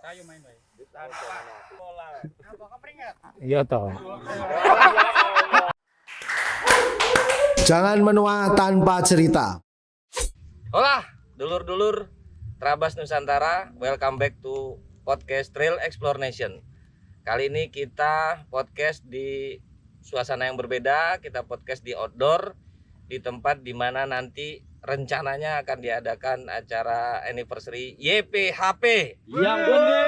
Kayu main bae. Iya toh. Jangan menua tanpa cerita. Hola, dulur-dulur Trabas Nusantara, welcome back to podcast Trail Explore Nation. Kali ini kita podcast di suasana yang berbeda, kita podcast di outdoor, di tempat di mana nanti rencananya akan diadakan acara anniversary YPHP. Yang penting.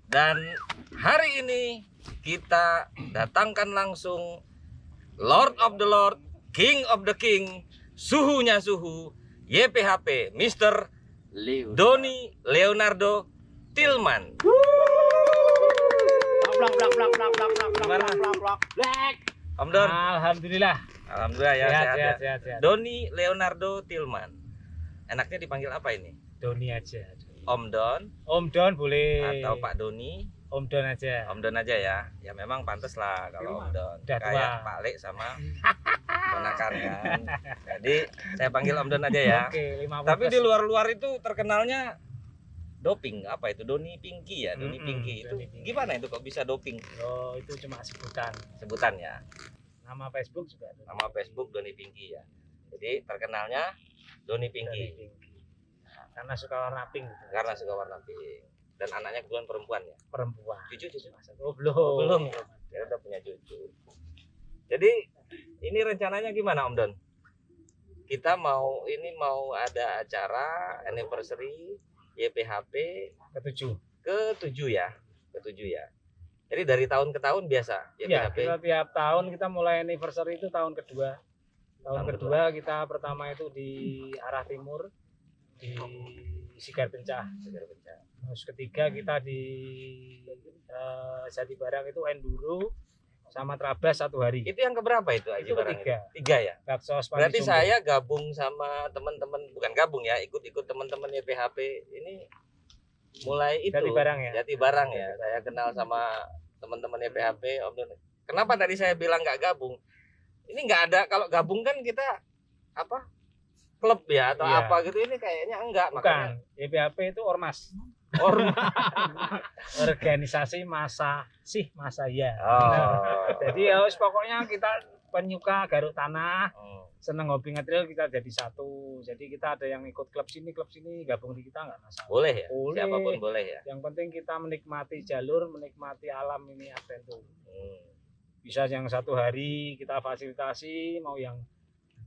Dan hari ini kita datangkan langsung Lord of the Lord, King of the King, suhunya suhu, YPHP, Mr. Doni Leonardo Tillman. Om Don. Alhamdulillah. Alhamdulillah ya, sehat. Sehat. Doni Leonardo Tillman. Enaknya dipanggil apa ini? Doni aja. Om Don Om Don boleh. atau Pak Doni? Om Don aja. Om Don aja ya. Ya memang pantas lah kalau Om Don. Udah tua. Kayak Pak Lek sama ponakan kan. Jadi saya panggil Om Don aja ya. Oke, 50. Tapi di luar-luar itu terkenalnya doping. Apa itu? Doni Pinky ya, Doni Mm-mm, Pinky. Itu Doni Pinky. gimana itu kok bisa doping? Oh, itu cuma sebutan. Sebutan ya. Nama Facebook juga ada. Nama Facebook Doni Pinky ya. Jadi terkenalnya Doni Doni Pinky Pinky. Nah, karena suka warna pink gitu. karena suka warna pink. Dan anaknya kebetulan perempuan ya. Perempuan. Cucu. Oh, belum. Belum. Dia udah punya cucu. Jadi ini rencananya gimana Om Don? Kita mau ada acara anniversary YPHP Ketujuh. ke-7 ya. Jadi dari tahun ke tahun biasa Iya, YPHP. kita tiap tahun kita mulai anniversary itu tahun kedua. Tahun Tahun kedua kita pertama itu di arah timur di Sigar Pencah. Terus ketiga kita di Jati Barang itu enduro sama Trabas satu hari. Itu yang keberapa itu Aji Itu Barang? ketiga. Tiga ya. Baksos Berarti Pandi Sumber. saya gabung sama teman-teman, bukan gabung ya, ikut teman-teman YPHP ini mulai itu. Jati Barang ya. Jati Barang ya. Saya kenal sama teman-teman YPHP Om Don. Kenapa tadi saya bilang nggak gabung? Ini nggak ada, kalau gabung kan kita apa? Klub ya atau Iya. apa gitu, ini kayaknya enggak. Bukan, YPHP itu ormas. Organisasi masa ya. Oh. Jadi ya wis pokoknya kita penyuka garuk tanah, Hmm. seneng hobi ngetrail, kita jadi satu. Jadi kita ada yang ikut klub sini gabung di kita nggak masalah. Boleh ya? Boleh. Siapapun boleh ya. Yang penting kita menikmati jalur, menikmati alam ini adventure. Hmm. Bisa yang satu hari kita fasilitasi, mau yang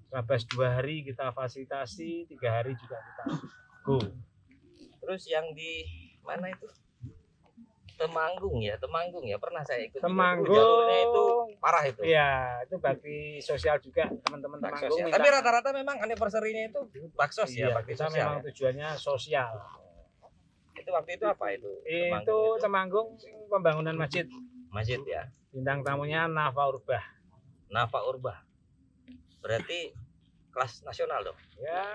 Trabas 2 hari kita fasilitasi, 3 hari juga kita go. Terus yang di mana itu? Temanggung ya, pernah saya ikut. Temanggung. Itu jalurnya itu parah itu. Iya, itu bakti sosial juga teman-teman Baksos Temanggung. ya. minta- Tapi rata-rata memang anniversary-nya itu baksos ya, iya, bakti kita sosial. memang Ya. tujuannya sosial. Itu waktu itu apa itu? Itu Temanggung pembangunan masjid. Masjid ya. Bintang tamunya Nafa Urbah. Nafa Urbah. Berarti kelas nasional dong. Ya,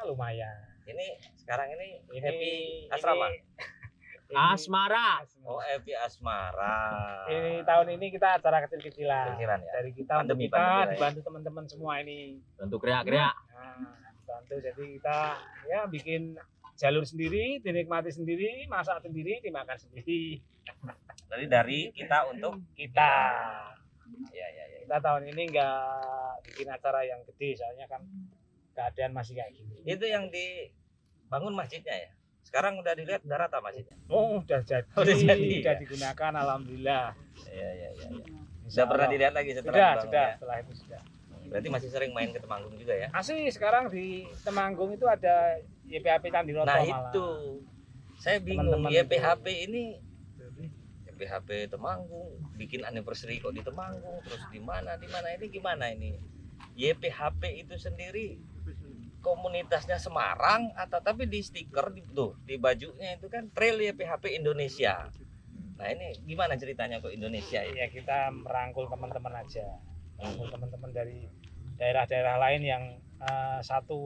lumayan. Ini sekarang ini Ini Happy Asrama. Asmara. Oh, Happy Asmara. Ini tahun ini kita acara kecil-kecilan. Kecil-kecilan ya. Dari kita untuk Pandemi kita lah ya. dibantu teman-teman semua ini. Bentuk gerak-gerak. Nah, bantu jadi kita ya bikin jalur sendiri, dinikmati sendiri, masak sendiri, dimakan sendiri. Jadi dari kita untuk Kita ya. kita tahun ini nggak bikin acara yang gede, soalnya kan keadaan masih kayak gini. Itu yang dibangun masjidnya ya. Sekarang udah dilihat udah rata masjidnya. Oh, udah jadi, Udah jadi, udah ya. digunakan, alhamdulillah. Iya. Insya Sudah pernah Allah. dilihat lagi setelah Sudah, dibangun sudah, ya? setelah itu sudah. Berarti masih sering main ke Temanggung juga ya? Asli sekarang di Temanggung itu ada YPHP Candiroto Nah malah. itu saya bingung, Teman-teman YPHP ini YPHP Temanggung bikin anniversary kok di Temanggung, terus di mana ini gimana ini? YPHP itu sendiri komunitasnya Semarang atau tapi di stiker di bajunya itu kan Trail YPHP Indonesia. Nah ini gimana ceritanya kok Indonesia ini? Ya kita merangkul teman-teman aja, merangkul teman-teman dari daerah-daerah lain yang satu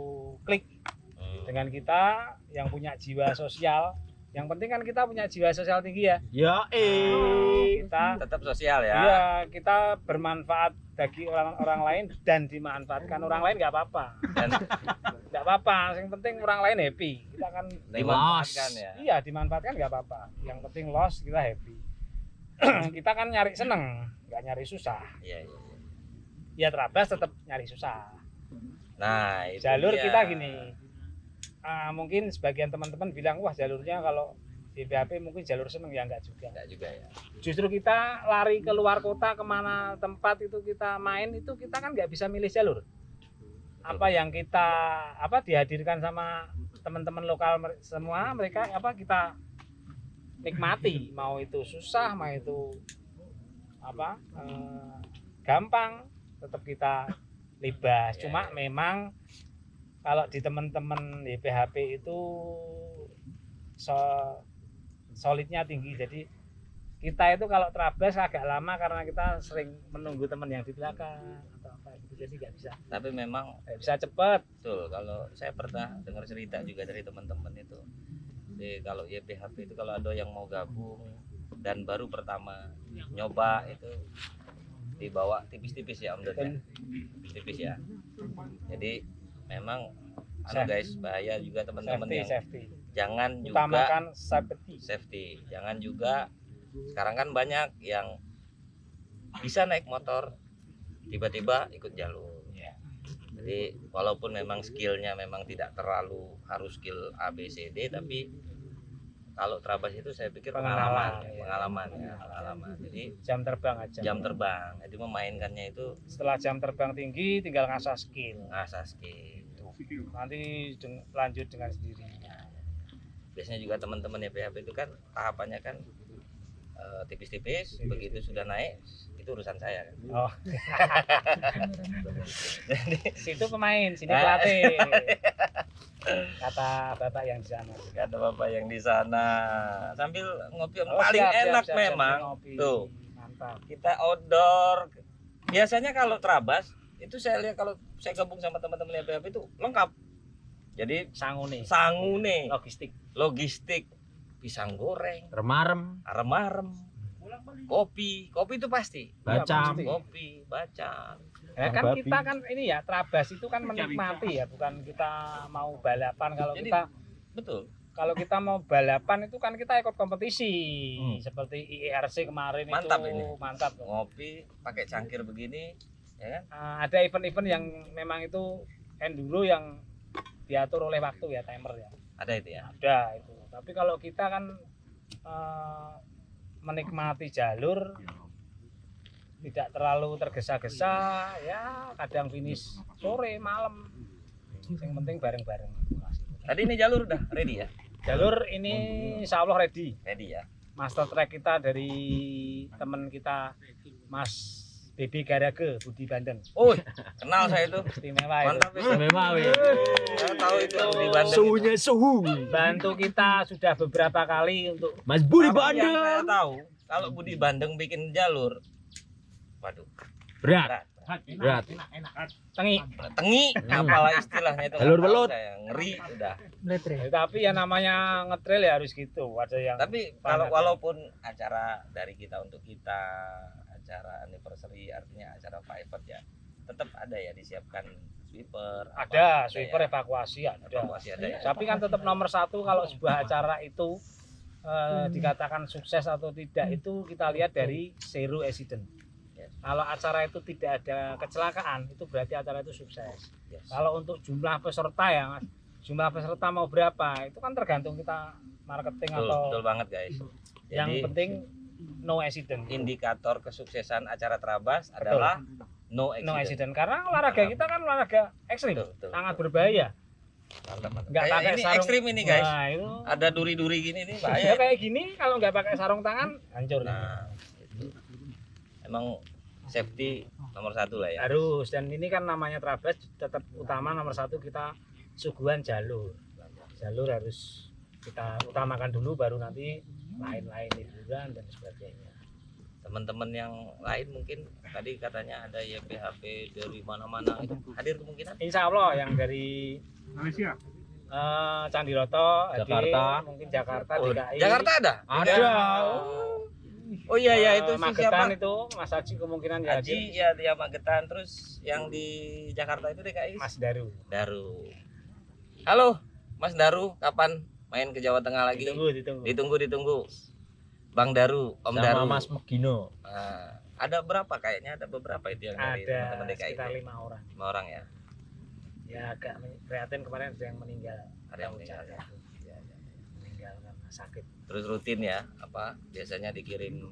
klik dengan kita, yang punya jiwa sosial, Yang penting kan kita punya jiwa sosial tinggi ya. Kita Tetap sosial ya. iya, kita bermanfaat bagi orang lain dan dimanfaatkan orang lain nggak apa-apa. Dan Nggak apa-apa, yang penting orang lain happy. Kita kan dimanfaatkan ya. iya dimanfaatkan nggak apa-apa. Yang penting loss kita happy. Kita kan nyari seneng, nggak nyari susah. Iya, iya. Ya Trabas tetap nyari susah. Nah, itu Jalur dia. kita gini. Mungkin sebagian teman-teman bilang wah jalurnya kalau di PHP mungkin jalur seneng, ya enggak juga. Enggak juga ya. Justru kita lari keluar kota kemana tempat itu kita main itu kita kan nggak bisa milih jalur. Apa yang kita dihadirkan sama teman-teman lokal semua mereka kita nikmati, mau itu susah mau itu gampang tetap kita libas. Ya, Cuma ya. memang kalau di teman-teman di PHP itu solidnya tinggi. Jadi kita itu kalau Trabas agak lama karena kita sering menunggu teman yang di belakang atau apa gitu. Jadi nggak bisa cepet. Betul, kalau saya pernah dengar cerita juga dari teman-teman itu. Jadi kalau YPHP itu kalau ada yang mau gabung dan baru pertama nyoba itu dibawa tipis-tipis ya Om Dod ya. Tipis-tipis ya. Jadi memang guys, bahaya juga teman-teman yang Safety. jangan Utamakan juga safety. Jangan juga sekarang kan banyak yang bisa naik motor tiba-tiba ikut jalur. Ya. Jadi walaupun memang skillnya memang tidak terlalu harus skill A B C D, tapi kalau Trabas itu saya pikir pengalaman. Jadi Jam terbang aja. jam terbang. Jadi memainkannya itu Setelah jam terbang tinggi tinggal ngasah skill. ngasah skill. Nanti lanjut dengan sendirinya. Biasanya juga teman-teman YPHP itu kan tahapannya kan tipis-tipis, begitu sudah naik itu urusan saya kan. Oh. Situ pemain, sini Nah. pelatih. Kata bapak yang di sana. Kata bapak yang di sana sambil ngopi yang Oh, paling siap, enak siap, memang ngopi. tuh Mantap. kita outdoor. Biasanya kalau Trabas itu saya lihat kalau saya gabung sama teman-teman YPHP itu lengkap. Jadi Sangune. sangune, Logistik. pisang goreng, Remarem, arem-arem, kopi itu pasti. bacam. pasti. Kopi, bacang. Ya kan babi. kita kan ini ya Trabas itu kan menikmati ya, bukan kita mau balapan. Jadi, betul. Kalau kita mau balapan itu kan kita ikut kompetisi Hmm. seperti IERC kemarin. Mantap itu ini. mantap. Ngopi pakai cangkir begini, ya kan? Ada event-event yang memang itu enduro yang diatur oleh waktu ya, timer ya. Ada itu ya. Ada itu. Tapi kalau kita kan menikmati jalur tidak terlalu tergesa-gesa ya, kadang finish sore malam. Yang penting bareng-bareng. Tadi ini jalur udah ready ya? Jalur ini insya Allah ready. Ready ya. Master track kita dari teman kita Mas BB Garage Budi Bandeng. Oh, kenal saya itu. Istimewa itu. Mantap itu. Memang Saya tahu itu di Bandung. suhunya suhu. Bantu kita sudah beberapa kali untuk Mas Budi Tapi yang saya Bandeng. tahu kalau Budi Bandeng bikin jalur, waduh, Berat. berat. tengi. Tengi, apalah istilahnya itu. Jalur nggak tahu belut. saya, ngeri udah. Tapi ya namanya ngetrail ya harus gitu. Ada yang Tapi kalau walaupun acara dari kita untuk kita, acara anniversary artinya acara private ya, tetap ada ya disiapkan sweeper. ada apa, sweeper ya. evakuasi ada. Evakuasi ada ya. Tapi kan tetap nomor satu kalau sebuah acara itu dikatakan sukses atau tidak itu kita lihat dari zero accident. Yes. Kalau acara itu tidak ada kecelakaan itu berarti acara itu sukses. Yes. Kalau untuk jumlah peserta ya Mas, jumlah peserta mau berapa itu kan tergantung kita marketing Betul, atau betul banget guys. yang Jadi penting no accident. indikator kesuksesan acara Trabas adalah no accident. No accident karena olahraga kita kan olahraga ekstrim, Betul, betul, sangat betul. berbahaya. Mantap, mantap. Nggak Kayak pakai ini sarung. ekstrim ini guys. Nah, itu Ada duri-duri gini nih ya bahaya. kayak gini kalau nggak pakai sarung tangan hancur. Nah, itu. Emang safety nomor satu lah ya. Harus, dan ini kan namanya Trabas tetap utama nomor satu kita suguhan jalur harus kita utamakan dulu baru nanti lain-lain liburan dan sebagainya. Teman-teman yang lain mungkin tadi katanya ada YPHP dari mana-mana itu hadir kemungkinan. Insya Allah yang dari Candi Roto, Jakarta. mungkin Jakarta, Oh, DKI. Jakarta ada? Ada. Oh iya ya, itu sih Magetan siapa? itu Mas Haji kemungkinan ya Haji ya, dia Magetan. Terus yang di Jakarta itu DKI Mas Daru. Daru. Halo Mas Daru, kapan main ke Jawa Tengah lagi? Ditunggu. Bang Daru, Om Sama Daru. Mas Megino. Nah, ada berapa kayaknya? Ada beberapa itu yang dari Ada teman-teman DKI. sekitar itu. 5 orang. 5 orang ya. Ya agak prihatin kemarin ada yang meninggal. Ada yang meninggal ya. Meninggal karena sakit. Terus rutin ya, apa? Biasanya dikirim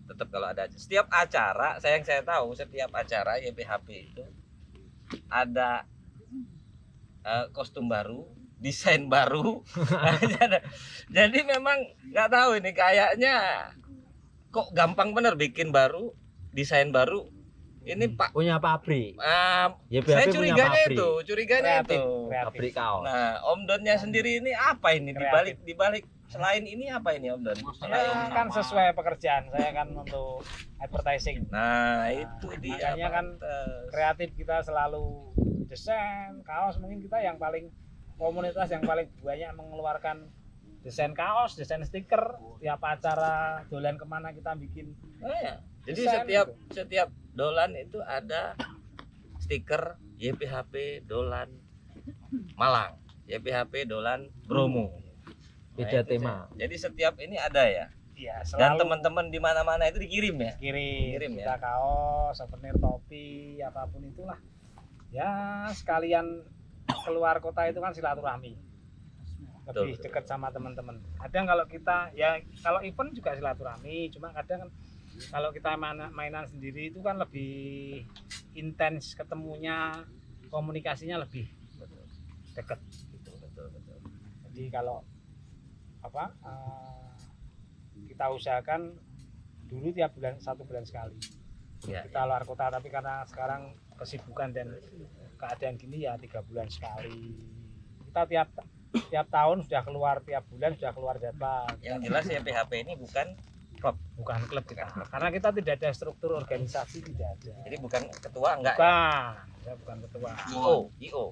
tetap kalau ada setiap acara, saya tahu setiap acara YPHP itu ada kostum baru, desain baru. Jadi memang nggak tahu ini kayaknya kok gampang bener bikin baru, desain baru. Ini Pak Punya pabrik. YPHP saya punya curiganya pabrik. itu, Kreatif. Pabrik kaos. Nah, Om Donnya sendiri ini apa ini Kreatif. dibalik selain ini apa ini Om Don? Ya, kan sesuai pekerjaan saya kan untuk advertising. Nah, itu dia. makanya kan pantes. Kreatif kita selalu desain kaos, mungkin kita yang paling komunitas yang paling banyak mengeluarkan desain kaos, desain stiker. Tiap acara dolan kemana kita bikin. Oh, ya. Jadi Desain setiap dolan itu ada stiker YPHP dolan Malang, YPHP dolan Bromo. Beda itu tema. Jadi setiap ini ada ya. Iya, Dan selalu teman-teman di mana-mana itu dikirim ya. kirim ya. kita kaos, souvenir, topi, apapun itulah. Ya, sekalian keluar kota itu kan silaturahmi. Lebih Betul. dekat sama teman-teman. Kadang kalau kita ya kalau event juga silaturahmi, cuma kadang kan kalau kita mainan sendiri itu kan lebih intens ketemunya, komunikasinya lebih dekat gitu. Betul. Jadi kalau apa kita usahakan dulu tiap bulan 1 bulan sekali Ya, kita luar kota, tapi karena sekarang kesibukan dan keadaan gini ya 3 bulan sekali. Kita tiap tahun sudah keluar, tiap bulan sudah keluar jadwal. yang jelas YPHP ini bukan Bukan klub kita, karena kita tidak ada struktur organisasi, tidak ada. jadi bukan ketua enggak. Bukan, saya bukan ketua. IO.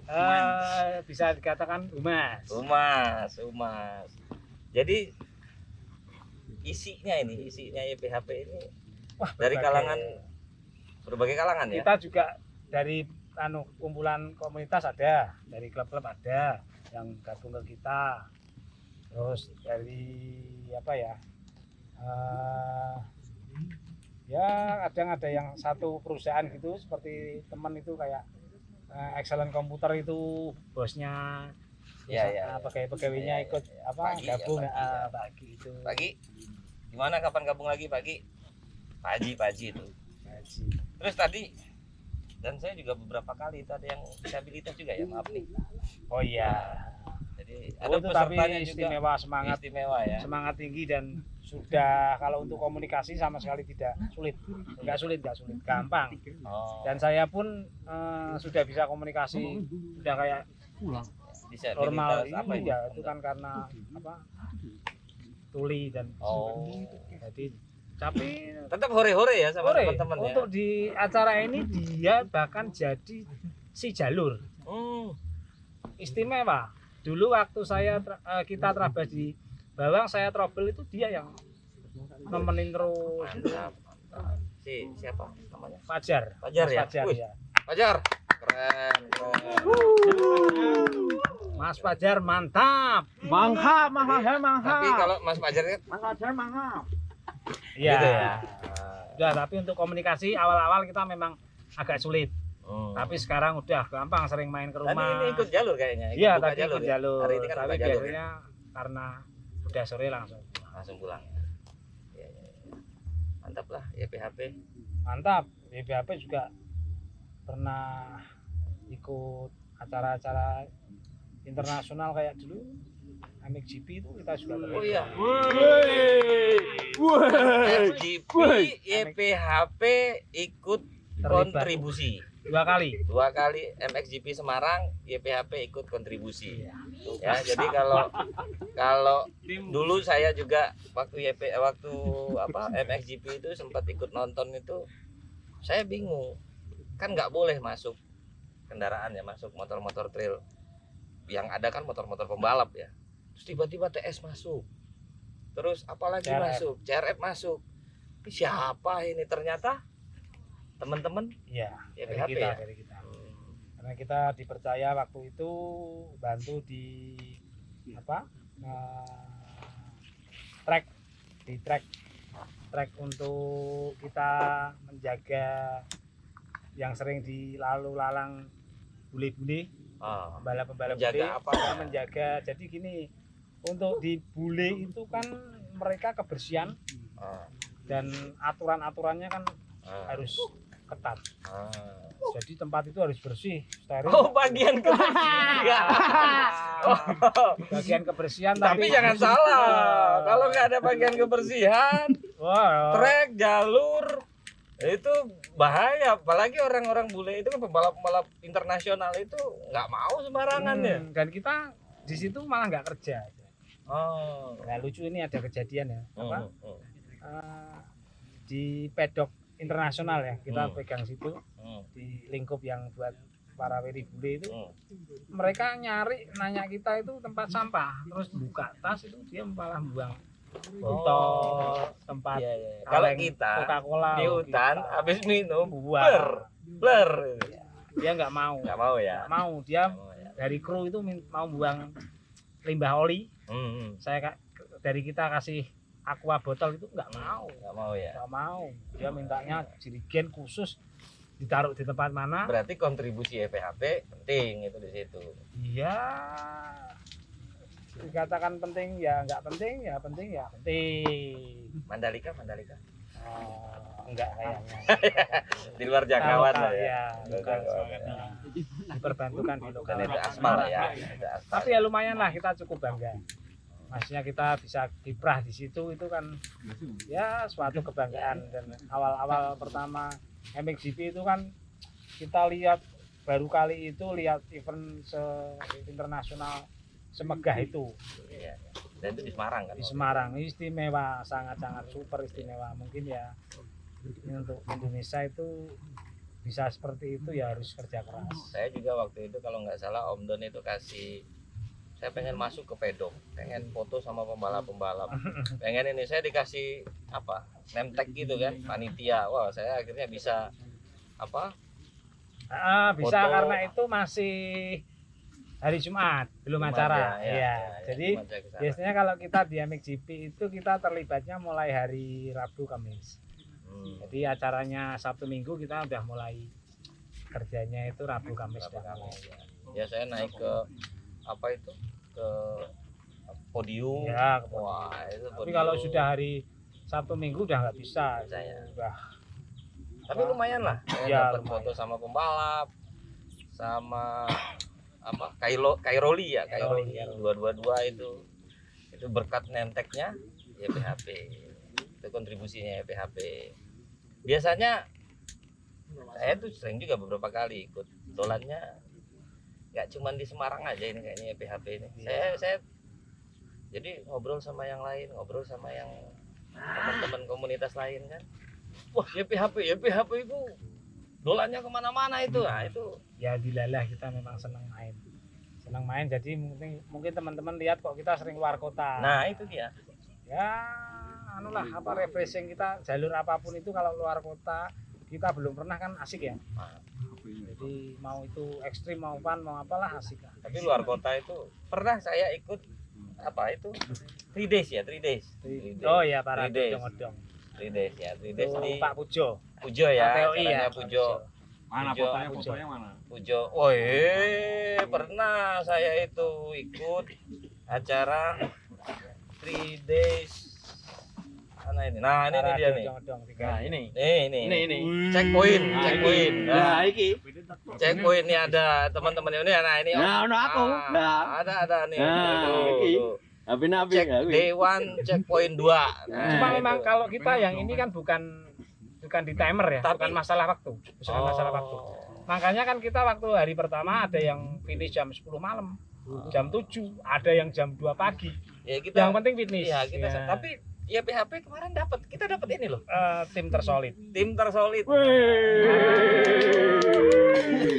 Bisa dikatakan humas. Umas. Jadi isinya YPHP ini Wah, dari berbagai kalangan ya. Kita juga dari kumpulan komunitas ada, dari klub-klub ada yang gabung ke kita. Terus dari apa ya? Ya kadang ada yang satu perusahaan gitu, seperti teman itu kayak Excellent Komputer itu bosnya. Ya. Pegawainya ikut Pagi, gabung ya. pagi itu. Pagi. Gimana kapan gabung lagi Pagi? Pagi itu. Gaji. Terus tadi dan saya juga beberapa kali itu ada yang disabilitas juga ya, maaf nih. Oh iya. Jadi Oh, ada itu tapi pesertanya juga istimewa, semangat ya. semangat tinggi, dan sudah kalau untuk komunikasi sama sekali tidak sulit, nggak sulit, gampang. Oh. Dan saya pun sudah bisa komunikasi, sudah kayak Disabilitas normal. apa Ini ya itu kan karena tuli dan jadi. Tapi tetap hore-hore ya sama Ore, teman-teman ya. untuk di acara ini dia bahkan jadi si jalur istimewa. Dulu waktu kita terabas di Bawang, saya trouble itu dia yang nemenin terus. Mantap. Siapa namanya? Fajar Mas ya. Fajar. Keren. Mas Fajar mantap. Mangha. Tapi kalau Mas Fajar kan Iya. gitu ya. Udah, tapi untuk komunikasi awal-awal kita memang agak sulit. Tapi sekarang udah gampang, sering main ke Tadi rumah. ini ikut jalur kayaknya. Iya, buka tadi ikut jalur. Hari ini kan Tapi buka jalur. biasanya karena udah sore langsung. Langsung pulang. Iya. Mantap lah YPHP. Mantap. YPHP juga pernah ikut acara-acara internasional kayak dulu MXGP itu kita juga pernah. Oh iya. FGP YPHP ikut Terlibat. kontribusi. 2 kali. 2 kali MXGP Semarang, YPHP ikut kontribusi. Iya. Ya, jadi kalau dulu saya juga waktu MXGP itu sempat ikut nonton itu, saya bingung. Kan nggak boleh masuk kendaraan ya, masuk motor-motor trail. yang ada kan motor-motor pembalap ya. Terus tiba-tiba TS masuk. Terus apalagi CRF. masuk, CRF masuk. Ini siapa ini? Ternyata teman-teman Iya, YPHP dari kita, ya? dari kita. Karena kita dipercaya waktu itu bantu di apa? Track untuk kita menjaga yang sering dilalu lalang bule-bule, Ah, pembalap-pembalap menjaga bule, apa? kita menjaga. Jadi gini, untuk di bule itu kan mereka kebersihan ah, dan aturan-aturannya kan ah, harus ketat. ah. Jadi tempat itu harus bersih, steril. Oh, bagian kebersihan. Oh, Bagian kebersihan tapi jangan salah. Kalau nggak ada bagian kebersihan, wah, trek, jalur itu bahaya. Apalagi orang-orang bule itu kan pembalap-pembalap internasional itu nggak mau sembarangan ya. dan kita di situ malah nggak kerja. Oh. Nah, lucu ini ada kejadian ya, apa? Hmm, Di pedok internasional ya, kita Hmm. pegang situ hmm, di lingkup yang buat para wiri bule itu. hmm. Mereka nyari nanya kita itu tempat sampah, terus buka tas itu dia malah buang botol, tempat Iya, iya. Kalau kaleng kita Coca-Cola di hutan kita habis minum buang. blur. Dia nggak mau. Nggak mau ya. Nggak mau, dia Nggak mau ya. dari kru itu mau buang limbah oli. Hmm, Dari kita kasih aqua botol itu nggak mau. nggak mau ya. Nggak mau, dia mintanya jerigen khusus ditaruh di tempat mana. Berarti kontribusi YPHP penting itu di situ. Iya, dikatakan penting ya nggak penting, ya penting ya penting. Mandalika. Enggak kayaknya. Di luar jangkauan Lokal, lah ya. ya, Di luar lokal jangkauan, semuanya. ya. Diperbantukan di lokal. Dan itu aspal ya. Itu aspal. Tapi ya lumayan lah, kita cukup bangga. Maksudnya kita bisa kiprah di situ itu kan ya suatu kebanggaan. Dan awal-awal pertama MXGP itu kan kita lihat baru kali itu lihat event internasional semegah itu Iya. Dan itu di Semarang kan. di Semarang. Istimewa, sangat-sangat super istimewa. Mungkin ya ini untuk Indonesia itu bisa seperti itu ya harus kerja keras. Saya juga waktu itu kalau nggak salah Om Don itu kasih, saya pengen masuk ke pedok, pengen foto sama pembalap-pembalap, pengen ini, saya dikasih apa, name tag gitu kan, panitia. Wah, saya akhirnya bisa apa, Bisa Foto. karena itu masih hari Jumat, belum acara. ya, Iya. Jadi cuma saya kesana. biasanya kalau kita di MXGP itu kita terlibatnya mulai hari Rabu Kamis. Jadi acaranya Sabtu Minggu kita udah mulai kerjanya itu Rabu Kamis dan Kamis. Ya saya naik ke apa itu, ke podium. Ya, ke podium. Wah, itu Tapi podium. kalau sudah hari Sabtu Minggu udah nggak bisa. Bisa ya. Udah. Tapi lumayan lah, saya Ya, dapat lumayan. foto sama pembalap, sama apa, Kairoli ya, Kairoli Kairoli. 222 itu berkat nemteknya YPHP, itu kontribusinya YPHP. Biasanya saya tuh sering juga beberapa kali ikut dolannya, nggak cuma di Semarang aja ini kayaknya YPHP ini. Saya jadi ngobrol sama yang lain, ngobrol sama yang teman-teman komunitas lain kan. Wah, YPHP itu dolannya kemana-mana itu. Nah, itu Ya dilalah, kita memang senang main. Jadi mungkin teman-teman lihat kok kita sering luar kota. nah itu dia. Ya anulah apa refreshing kita, jalur apapun itu kalau luar kota kita belum pernah kan asik ya. Jadi mau itu ekstrim mau fun mau apalah asik lah. Tapi luar kota itu pernah saya ikut apa itu 3 days ya, 3 days. Oh ya, para 3 days. odong-odong. 3 days ya, 3 days Itu di Pak Pujo. Pujo ya, KTOI acaranya ya. Pujo. Mana Pujo. fotonya mana? Pujo. Woi, pernah saya itu ikut acara 3 days. Mana ini? Nah, ini Para dia nih. odong-odong, tiga. Nah, ini. Ini. Checkpoint. Nah, iki. Checkpoint ini ada teman-teman ini. Nah, ini. Nah, ono aku. Nah. Ada nih. Nah, Tuh, iki. tuh. Nabi Cek day 1, checkpoint 2. Nah, Cuma itu. memang kalau kita yang ini kan bukan di timer ya, Tapi- bukan masalah waktu. Bukan masalah waktu. Makanya kan kita waktu hari pertama ada yang finish jam 10 malam, jam 7, ada yang jam 2 pagi. Ya kita. Yang penting finish. Iya, kita. Ya. Tapi ya PHP kemarin kita dapat ini loh. Tim tersolid. Tim tersolid.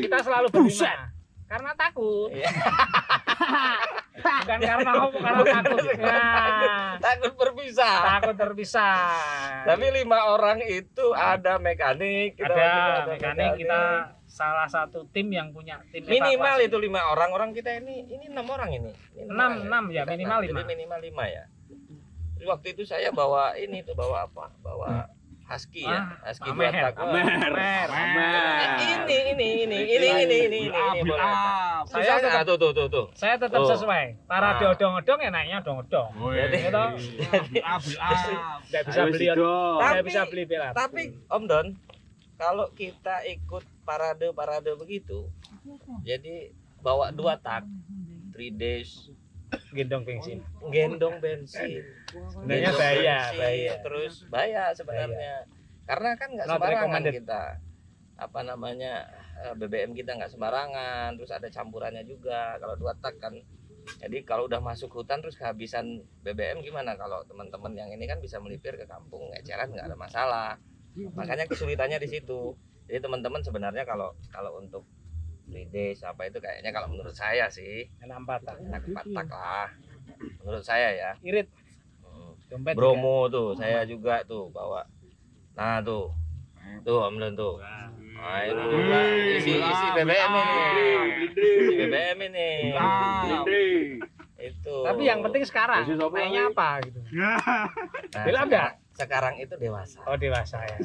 Kita selalu berlima. Karena takut. Iya. Bukan karena apa, karena takut. Nah, Takut berpisah. takut terpisah. Tapi 5 orang itu ada mekanik, ada mekanik, kita salah satu tim yang punya tim minimal evakuasi. itu 5 orang. Orang kita ini 6 orang ini. 6 ya, Kita minimal 5. Jadi minimal 5 ya. Terus waktu itu saya bawa ini tuh, bawa apa? Bawa husky ya. Husky Amer. 2 tak. Amer. Ini boleh. Saya tuh. Saya tetap sesuai. Para odong-odong ya naiknya odong-odong. Jadi- Gitu. Nggak bisa beli, nggak bisa beli belat. Tapi Om Don, kalau kita ikut parade begitu, jadi bawa 2 tak, 3 days, Gendong bensin. gendong bensin, Sebenarnya gendong bahaya, bensin, bahaya. terus bahaya sebenarnya, karena kan nggak Not sembarangan recommended. kita, apa namanya, BBM kita nggak sembarangan, terus ada campurannya juga kalau 2 tak kan. Jadi kalau udah masuk hutan terus kehabisan BBM gimana? Kalau teman-teman yang ini kan bisa melipir ke kampung eceran, nggak ada masalah. Makanya kesulitannya di situ. Jadi teman-teman sebenarnya kalau untuk 3 days apa itu kayaknya kalau menurut saya sih Enak 4 tak. enak 4 tak lah. Menurut saya ya. Irit. Hmm. Dompet Bromo tuh saya juga tuh bawa. Nah tuh Om Don tuh. Nah ini juga isi BBM ini. Isi BBM ini. Itu. Tapi yang penting sekarang naiknya apa gitu. Nah, Bila enggak? Sekarang itu dewasa. Oh, dewasa ya.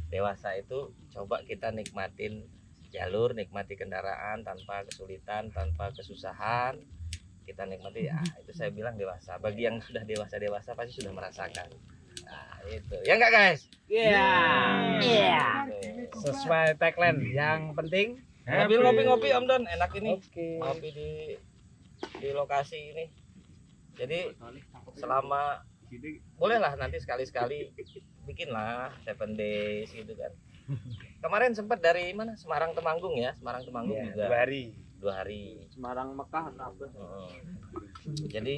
Dewasa itu coba kita nikmatin jalur, nikmati kendaraan tanpa kesulitan, tanpa kesusahan. Kita nikmati, ya itu saya bilang dewasa. Bagi yang sudah dewasa pasti sudah merasakan. Nah itu, ya enggak guys? Iya. Iya. Gitu. Sesuai tagline, yang penting Sambil ngopi-ngopi Om Don, enak ini. Oke. Ngopi di lokasi ini. Jadi selama bolehlah nanti sekali-sekali bikinlah 7 days gitu kan. Kemarin sempat dari mana? Semarang Temanggung ya, Semarang Temanggung Iya, juga 2 hari. 2 hari. Semarang Mekah apa? Jadi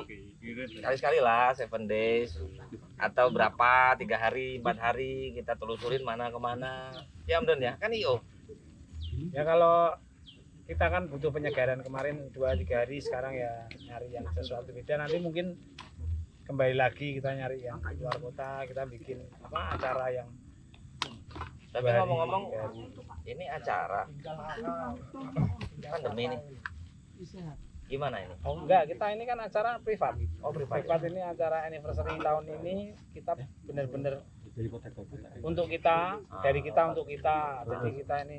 sekali-sekali lah 7 days atau berapa 3 hari 4 hari kita telusurin mana kemana ya Om Don ya kan IO. Ya kalau kita kan butuh penyegaran kemarin 2-3 hari, sekarang ya nyari yang sesuatu beda. Nanti mungkin kembali lagi kita nyari yang di luar kota, kita bikin apa acara yang Tapi 2 hari, ngomong-ngomong 3 hari. ini acara pandemi nih gimana ini? Oh enggak, kita ini kan acara privat. Oh privat. Privat ini acara anniversary tahun ini kita benar-benar untuk kita, dari kita untuk kita. Jadi kita ini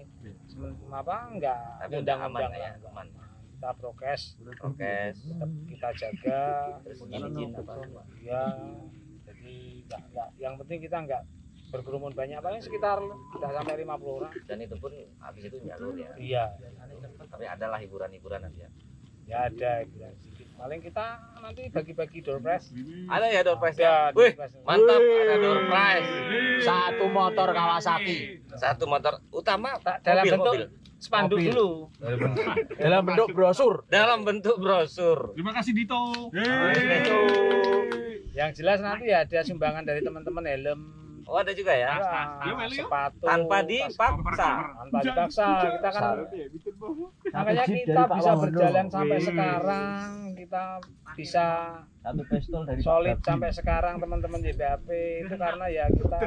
enggak Tapi udah undang-undang aman ya, lah. aman. Kita prokes, Prokes, tetap kita jaga. terus izin apa? Ya, jadi enggak, yang penting kita enggak berkerumun banyak, paling sekitar udah sampai 50 orang. Dan itu pun habis itu jalur ya. Iya, Tapi adalah hiburan-hiburan nanti ya. ya ada hiburan sedikit. Paling kita nanti bagi-bagi door prize. Ada ya door prize Ada ya. door Wih, prize. mantap ada door prize. 1 motor Kawasaki. 1 motor utama Dalam bentuk mobil. spanduk Mobil. dulu. Dalam bentuk brosur. Dalam bentuk brosur. Terima kasih Dito. Yang jelas nanti ya ada sumbangan dari teman-teman helm, Oh ada juga ya. ya, sepatu, Tanpa tas- dipaksa. tanpa dipaksa. Kita kan makanya kita bisa berjalan sampai sekarang, kita bisa 1 pistol dari solid sampai sekarang teman-teman JBAP itu karena ya kita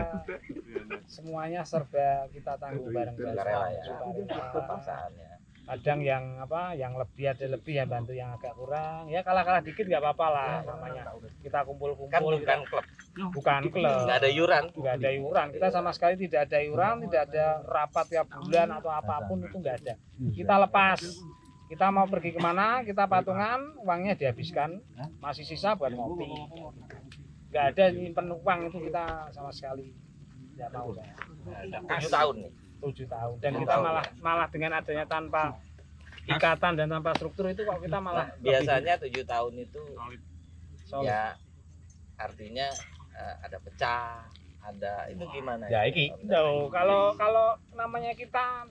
semuanya serba kita tanggung bareng Sukarela ya. Sukarela. Kepaksaannya. Kadang yang apa, yang lebih ada lebih ya bantu, yang agak kurang ya kalah dikit nggak apa-apa lah, namanya kita Kan kumpul-kumpul, bukan klub, bukan klub, nggak ada iuran. nggak ada iuran, kita sama sekali tidak ada iuran, tidak ada rapat tiap bulan atau apapun, itu nggak ada. Kita lepas, kita mau pergi kemana kita patungan, uangnya dihabiskan, masih sisa buat ngopi, nggak ada nyimpen uang, itu kita sama sekali nggak mau. 7 tahun nih. 7 tahun, dan kita malah dengan adanya tanpa ikatan dan tanpa struktur itu kok kita malah Biasanya 7 tahun itu solid. ya artinya ada pecah, ada itu gimana? Ya iki. Tuh, kalau namanya kita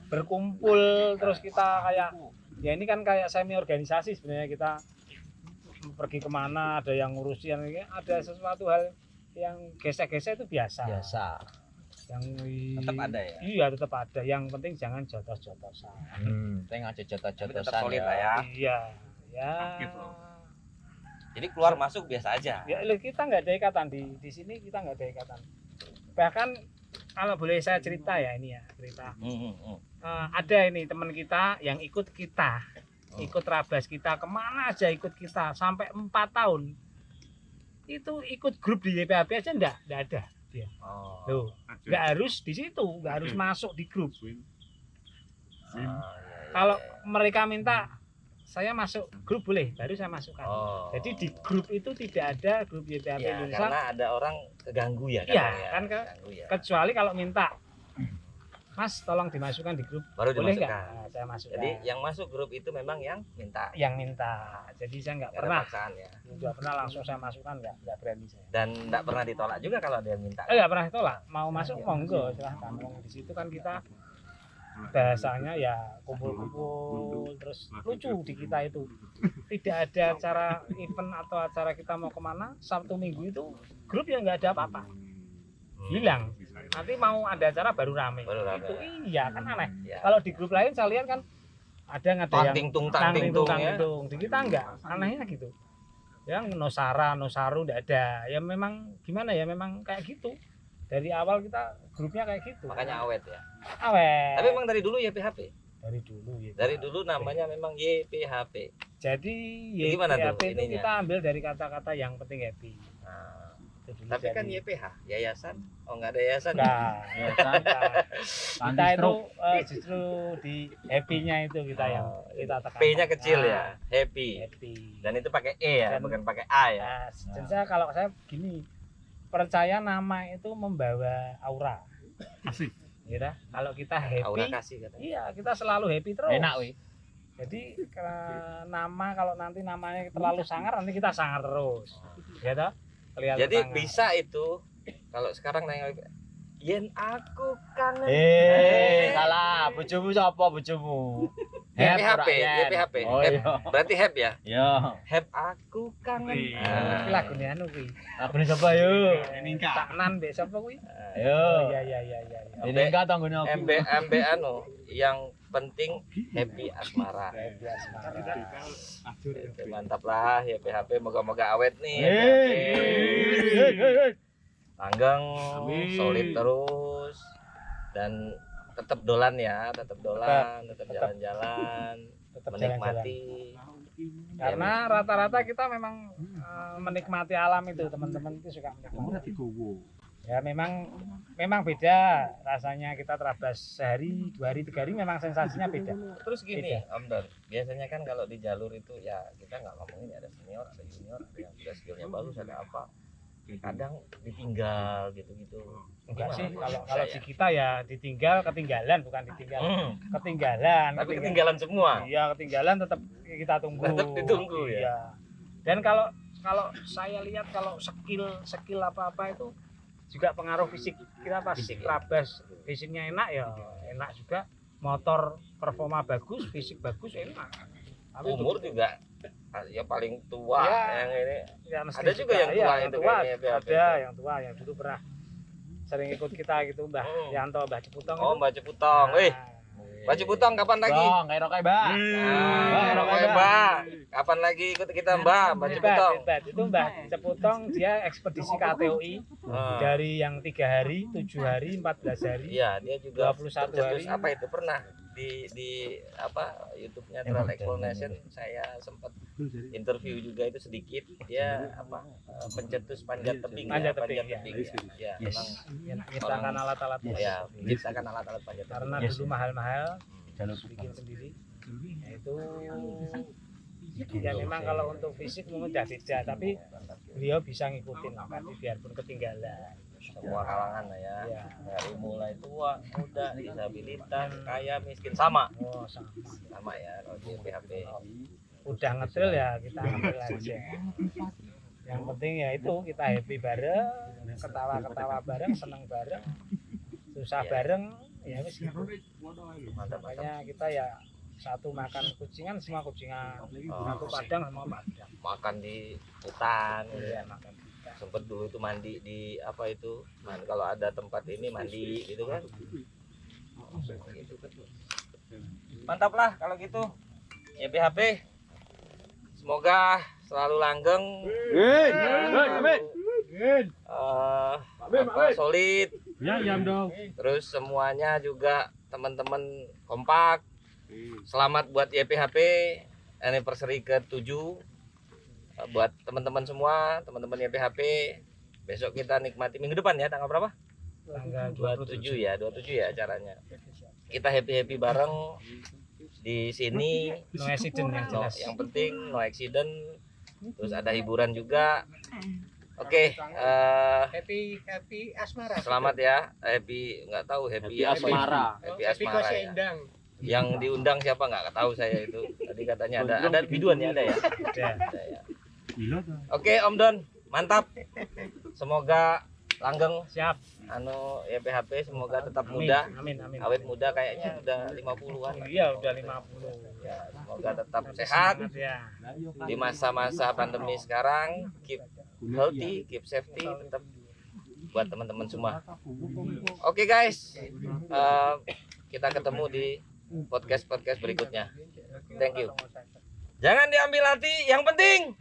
berkumpul terus kita kayak ya ini kan kayak semi organisasi sebenarnya, kita pergi kemana ada yang ngurusin, ada sesuatu hal yang gesek-gesek itu biasa. Yang Tetap ada ya. Iya, tetap ada. Yang penting jangan jotos-jotosan. Tengah Tapi jatah-jatasan tetap solid lah ya. Iya, ya. Jadi keluar masuk biasa aja. Ya, kita nggak ada ikatan di sini, kita nggak ada ikatan. Bahkan kalau boleh saya cerita ya ini ya cerita. Ada ini teman kita yang ikut kita, ikut Trabas kita kemana aja ikut kita sampai 4 tahun. Itu ikut grup di YPHP aja enggak ada dia. Loh, nggak harus di situ, nggak harus masuk di grup. Kalau mereka minta saya masuk grup boleh, baru saya masukkan. Jadi di grup itu tidak ada grup YPHP Ya, Indonesia. karena ada orang keganggu ya. Iya, kadang ya. kan Keganggu ya. kecuali kalau minta, Mas tolong dimasukkan di grup, Baru boleh nggak? dimasukkan. Nah, saya masukkan. Jadi yang masuk grup itu memang yang minta. yang minta. Jadi saya nggak Nggak ada pernah, paksaan ya. nggak pernah langsung saya masukkan, nggak berani saya. Dan nggak pernah ditolak juga kalau ada yang minta. Nggak pernah tolak, mau masuk monggo silahkan. Di situ kan kita bahasanya ya kumpul-kumpul terus lucu di kita itu. Tidak ada acara event atau acara kita mau kemana Sabtu Minggu itu grup yang nggak ada apa-apa, hilang. Nanti mau ada acara baru rame. Baru rame. Itu iya kan aneh. Ya. Kalau di grup lain saya lihat kan ada yang Tangting-tung ya. di kita enggak, anehnya gitu. Yang Nosara, Nosaru enggak ada. Ya memang gimana ya, memang kayak gitu. Dari awal kita grupnya kayak gitu. Makanya awet ya. Awet. Tapi emang dari dulu YPHP. dari dulu ya. Dari dulu namanya memang YPHP. Jadi Gimana tuh YPHP itu ininya? kita ambil dari kata-kata yang penting happy. Nah, Itu dulu tapi kan jadi. YPH, yayasan. Oh nggak ada yayasan. Nah, Ya kan? kita itu justru di happy-nya itu kita yang kita tekan. P-nya kecil Nah, ya, happy. Happy. Dan itu pakai E ya, Dan- bukan pakai A ya. Nah, dan saya kalau saya gini, percaya nama itu membawa aura. Ya, kalau kita Aura happy, kasih katanya. iya kita selalu happy terus. Enak wih. Jadi nama kalau nanti namanya terlalu sangar, nanti kita sangar terus. Ya toh? Kelihatan Jadi sangar. bisa itu kalau sekarang nanya yen aku kangen. Salah. Bojomu sapa bojomu? YPHP, Yen. YPHP. Oh Hep. iya. Berarti heb ya? Ya. Heb aku kangen. Iki lagune anu kuwi. Apa nih sapa yo? Taknan mbek sapa kuwi? Ayo. Oh iya iya iya iya. Ini enggak tanggone aku. MB anu yang penting happy asmara. Happy asmara. Itu mantap lah YPHP, moga-moga awet nih. Langgeng, solid terus dan tetap dolan ya, tetap dolan, tetap jalan-jalan, Tetap menikmati. Karena rata-rata kita memang menikmati alam itu, teman-teman itu suka menikmati. Ya memang beda rasanya kita terabas sehari, 2 hari, 3 hari memang sensasinya beda. Terus gini, Om Don, biasanya kan kalau di jalur itu ya kita nggak ngomongin ada senior, ada junior, ada yang sudah skillnya bagus, ada apa. Kadang ditinggal gitu-gitu. Enggak sih, Gimana? kalau di kita ya ditinggal, ketinggalan, bukan ditinggal. Ketinggalan. Tapi ketinggalan semua. Iya, ketinggalan tetap kita tunggu. Tetap ditunggu ya. Iya. Dan kalau saya lihat kalau skill apa-apa itu juga pengaruh fisik. Kita pas Fisik, ya. Trabas fisiknya enak ya, enak juga. Motor performa bagus, fisik bagus, enak. Tapi Umur juga ya paling tua Ya. yang ini. ya, mesti Ada juga yang tua itu tua, kayaknya, BAP. ada yang tua yang dulu pernah sering ikut kita gitu, Mbah Yanto, Mbah Ceputong Oh, itu. Mbak Ceputong. Nah, Mbak Ceputong kapan lagi? Bang, kayak rokai, Mbak. Mbak. Kapan lagi ikut kita, Mbak? Mbak Ceputong. hebat. Itu Mbah Ceputong dia ekspedisi KTOI Ah. dari yang 3 hari, 7 hari, 14 hari. Iya, dia juga 21 tercetus hari. apa itu pernah di apa YouTube-nya Trail Exploration saya sempat interview juga itu sedikit dia apa pencetus panjat tebing Panjat ya, tebing, ya. ya Yes. memang Ya, menciptakan alat-alat ya menciptakan alat-alat panjat tebing. karena Yes. dulu mahal-mahal Jalur bikin sendiri. Ya, itu ya memang kalau untuk fisik mungkin udah beda, tapi beliau bisa ngikutin kan biarpun ketinggalan. Semua kalangan lah ya, Ya. dari mulai tua muda disabilitas kaya miskin sama Oh, sama ya kalau di PHP. udah ngetril ya kita ngetril aja. Yang penting ya itu kita happy bareng, ketawa-ketawa bareng, seneng bareng, susah Iya. bareng, ya wis gitu. Mantap Makanya kita ya satu makan kucingan semua kucingan, Oh, satu padang semua padang. makan di hutan gitu Ya, ya. makan kita. sempet dulu itu mandi di apa itu, kalau ada tempat ini mandi gitu kan. Mantap lah kalau gitu. YPHP semoga selalu langgeng, solid. Ya, dong. Terus semuanya juga teman-teman kompak. Selamat buat YPHP anniversary ke-7. Buat teman-teman semua, teman-teman YPHP. Besok kita nikmati minggu depan ya, tanggal berapa? Tanggal 27 ya acaranya. Kita happy bareng di sini. no accident yang jelas. Yang penting no accident. Terus ada hiburan juga. Oke, Happy asmara. selamat ya. Happy nggak tahu happy asmara. Happy Happy asmara Kose ya. Endang. Yang diundang siapa nggak tahu saya itu. Tadi katanya ada biduan ya, ada ya. Ya. Ada ya. Oke Om Don, mantap. Semoga langgeng Siap. YPHP semoga tetap Amin. muda. Amin. Awet muda kayaknya udah 50-an. Iya, udah 50. Ya, semoga tetap sehat Semangat ya. di masa-masa pandemi sekarang. Keep healthy, keep safety, tetap buat teman-teman semua. Oke guys, kita ketemu di podcast berikutnya. Thank you. Jangan diambil hati, yang penting